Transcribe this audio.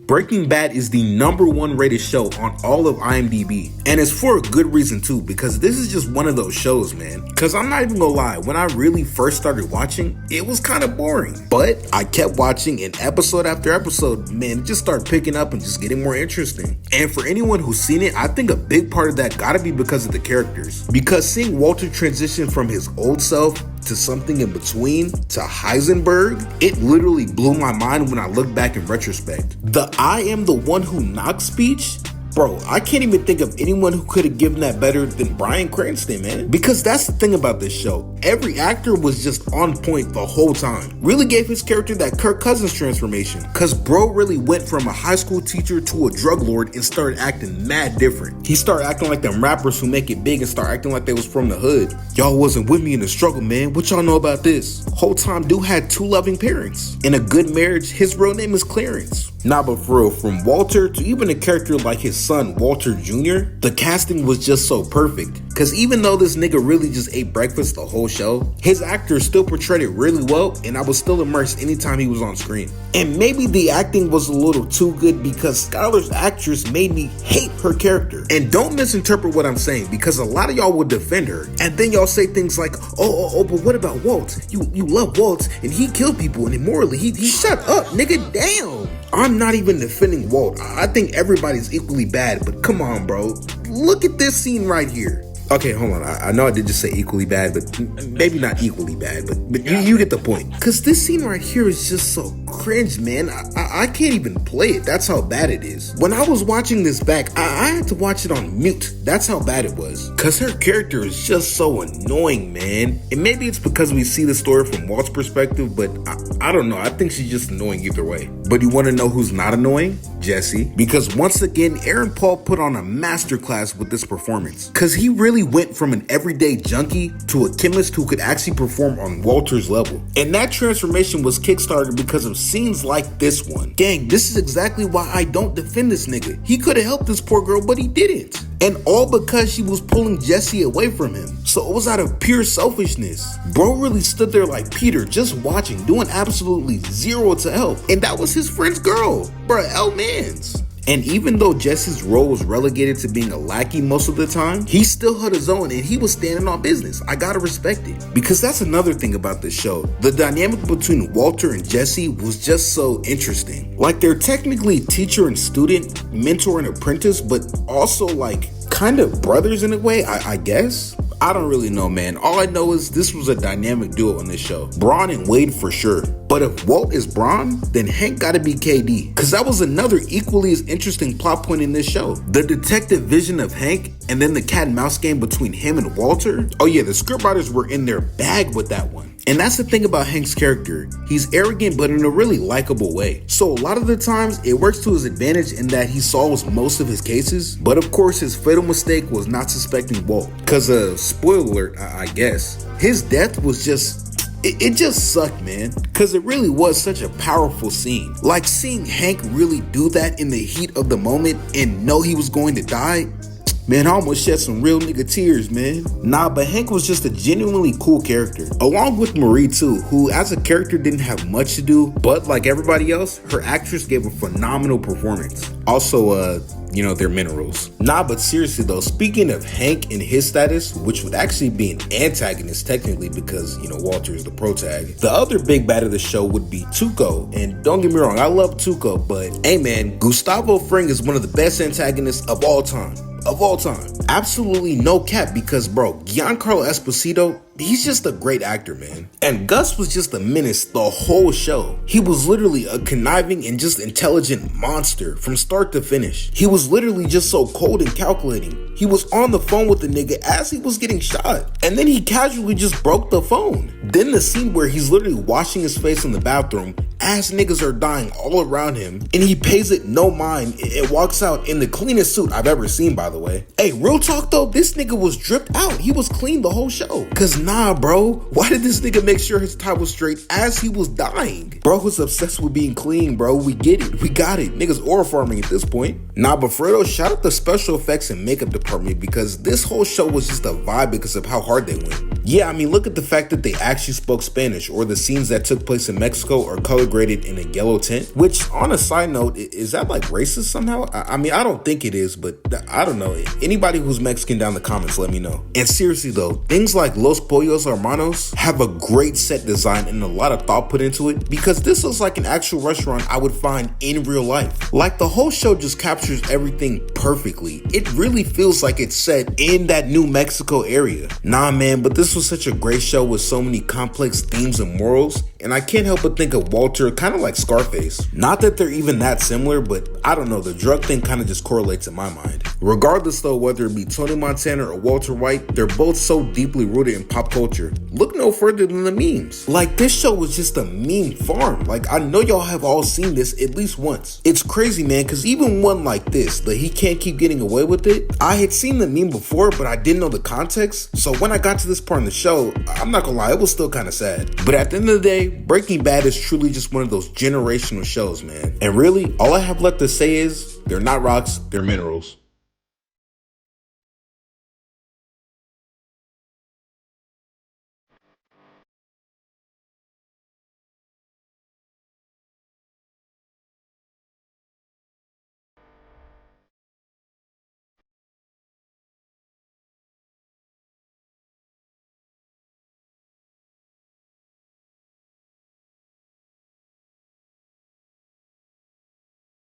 Breaking Bad is the #1 rated show on all of IMDb. And it's for a good reason too, because this is just one of those shows, man. Cause I'm not even gonna lie, when I really first started watching, it was kind of boring. But I kept watching, and episode after episode, man, it just started picking up and just getting more interesting. And for anyone who's seen it, I think a big part of that gotta be because of the characters. Because seeing Walter transition from his old self to something in between to Heisenberg, it literally blew my mind when I look back in retrospect. The "I am the one who knocks" speech, bro, I can't even think of anyone who could have given that better than Bryan Cranston, man. Because that's the thing about this show. Every actor was just on point the whole time. Really gave his character that Kirk Cousins transformation. Cause bro really went from a high school teacher to a drug lord and started acting mad different. He started acting like them rappers who make it big and start acting like they was from the hood. Y'all wasn't with me in the struggle, man. What y'all know about this? Whole time dude had 2 loving parents. In a good marriage, his real name is Clarence. Nah, but for real, from Walter to even a character like his son, Walter Jr., the casting was just so perfect. Cause even though this nigga really just ate breakfast the whole show, his actor still portrayed it really well, and I was still immersed anytime he was on screen. And maybe the acting was a little too good because Skylar's actress made me hate her character. And don't misinterpret what I'm saying, because a lot of y'all would defend her, and then y'all say things like, oh, but what about Walt? You love Walt, and he killed people, and immorally, he shut up, nigga, damn. I'm not even defending Walt. I think everybody's equally bad, but come on, bro. Look at this scene right here. Okay, hold on. I know I did just say equally bad, but maybe not equally bad, but you get the point. Because this scene right here is just so cringe, man. I can't even play it. That's how bad it is. When I was watching this back, I had to watch it on mute. That's how bad it was. Because her character is just so annoying, man. And maybe it's because we see the story from Walt's perspective, but I don't know. I think she's just annoying either way. But you want to know who's not annoying? Jesse. Because once again, Aaron Paul put on a masterclass with this performance. Because he really went from an everyday junkie to a chemist who could actually perform on Walter's level. And that transformation was kickstarted because of scenes like this one. Gang, this is exactly why I don't defend this nigga. He could have helped this poor girl, but he didn't. And all because she was pulling Jesse away from him. So it was out of pure selfishness. Bro really stood there like Peter, just watching, doing absolutely zero to help. And that was his friend's girl. Bruh, L-mans. And even though Jesse's role was relegated to being a lackey most of the time, he still held his own and he was standing on business. I gotta respect it. Because that's another thing about this show. The dynamic between Walter and Jesse was just so interesting. Like, they're technically teacher and student, mentor and apprentice, but also like kind of brothers in a way, I guess. I don't really know, man. All I know is this was a dynamic duo on this show. Braun and Wade for sure. But if Walt is Braun, then Hank gotta be KD. Cause that was another equally as interesting plot point in this show. The detective vision of Hank, and then the cat and mouse game between him and Walter. Oh yeah, the scriptwriters were in their bag with that one. And that's the thing about Hank's character. He's arrogant, but in a really likable way. So a lot of the times, it works to his advantage in that he solves most of his cases. But of course, his fatal mistake was not suspecting Walt. Cause spoiler alert, I guess. His death was just... It just sucked, man, because it really was such a powerful scene. Like, seeing Hank really do that in the heat of the moment and know he was going to die, man, I almost shed some real nigga tears, man. Nah, but Hank was just a genuinely cool character. Along with Marie, too, who as a character didn't have much to do, but like everybody else, her actress gave a phenomenal performance. Also, they're minerals. Nah, but seriously though, speaking of Hank and his status, which would actually be an antagonist technically because, Walter is the protag. The other big bad of the show would be Tuco. And don't get me wrong, I love Tuco, but hey man, Gustavo Fring is one of the best antagonists of all time. Absolutely no cap, because bro, Giancarlo Esposito, he's just a great actor, man. And Gus was just a menace the whole show. He was literally a conniving and just intelligent monster from start to finish. He was literally just so cold and calculating. He was on the phone with the nigga as he was getting shot, and then he casually just broke the phone. Then the scene where he's literally washing his face in the bathroom as niggas are dying all around him, and he pays it no mind and walks out in the cleanest suit I've ever seen, by the way. Hey, real talk though, this nigga was dripped out. He was clean the whole show. Cause nah, bro, why did this nigga make sure his tie was straight as he was dying? Bro was obsessed with being clean, bro. We get it. We got it. Niggas aura farming at this point. Nah, but Fredo, shout out the special effects and makeup department, because this whole show was just a vibe because of how hard they went. Yeah, I mean, look at the fact that they actually spoke Spanish, or the scenes that took place in Mexico are color graded in a yellow tint, which, on a side note, is that like racist somehow? I mean, I don't think it is, but I don't know. Anybody who's Mexican down in the comments, let me know. And seriously though, things like Los Pollos Hermanos have a great set design and a lot of thought put into it, because this looks like an actual restaurant I would find in real life. Like, the whole show just captures everything perfectly. It really feels like it's set in that New Mexico area. Nah man, but this was such a great show with so many complex themes and morals, and I can't help but think of Walter kind of like Scarface. Not that they're even that similar, but I don't know, the drug thing kind of just correlates in my mind. Regardless though, whether it be Tony Montana or Walter White, they're both so deeply rooted in pop culture. Look no further than the memes. Like, this show was just a meme farm. Like, I know y'all have all seen this at least once. It's crazy, man, because even one like this, that he can't keep getting away with it, I had seen the meme before, but I didn't know the context. So when I got to this part in the show, I'm not gonna lie, it was still kind of sad. But at the end of the day, Breaking Bad is truly just one of those generational shows, man. And really, all I have left to say is, they're not rocks, they're minerals.